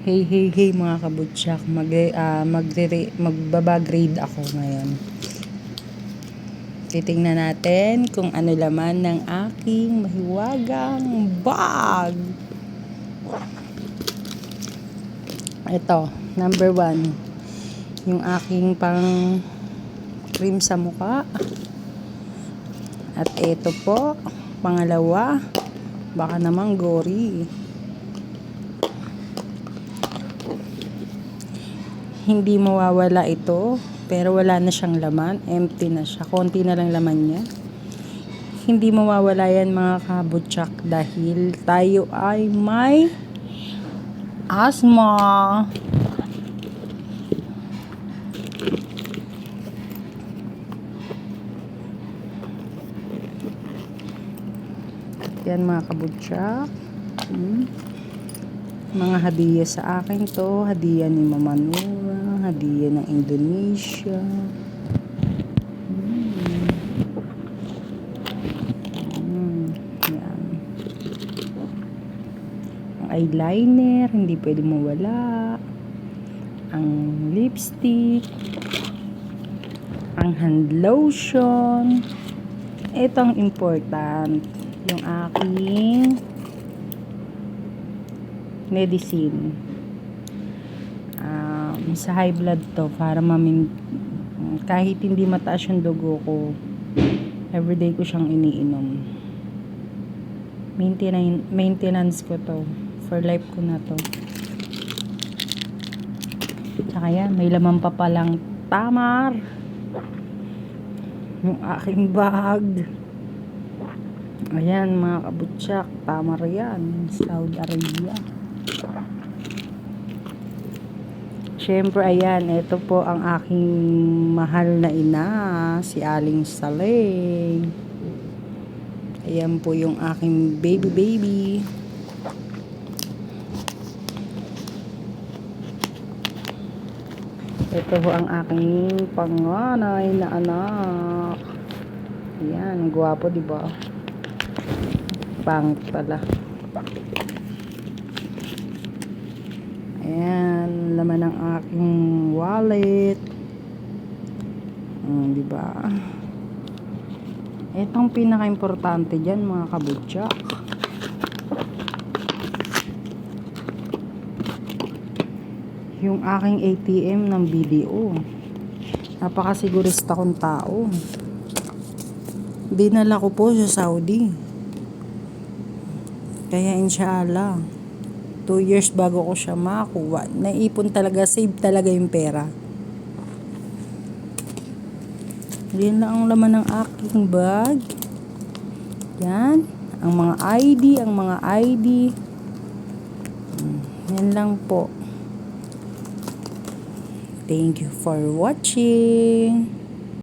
Hey mga kabutsak, magbaba-grade ako ngayon. Titingnan natin kung ano laman ng aking mahiwagang bag. Ito, number 1, yung aking pang cream sa mukha. At ito po, pangalawa, baka naman gory. Hindi mawawala ito, pero wala na siyang laman, empty na siya, konti na lang laman niya. Hindi mawawala yan mga kabutsak dahil tayo ay may asthma. Yan mga kabutsak. Mga hadiah sa akin to, hadiah ni Mama Nora, hadiah ng Indonesia. Yan. Ang eyeliner, hindi pwede mawala. Ang lipstick, ang hand lotion. Ito ang important, yung aking medicine. Sa high blood to, para kahit hindi mataas yung dugo ko, everyday ko siyang iniinom. Maintenance ko to, for life ko na to. Tsaka yan, may laman pa palang tamar yung aking bag. Ayan mga kabutsak, tamar yan, Saudi Arabia. Siyempre, ayan, ito po ang aking mahal na ina, si Aling Saleh. Ayan po yung aking baby. Ito po ang aking panganay na anak. Ayan, gwapo diba? Pangit pala. Ayan, laman ng aking wallet. Diba? Itong pinaka-importante dyan mga kabutsak. Yung aking ATM ng BDO. Napakasigurista kong tao. Dinala ko po sa Saudi. Kaya inshallah 2 years bago ko siya makakuha. Naipon talaga, save talaga yung pera. Yan lang ang laman ng aking bag. Yan. Ang mga ID. Yan lang po. Thank you for watching.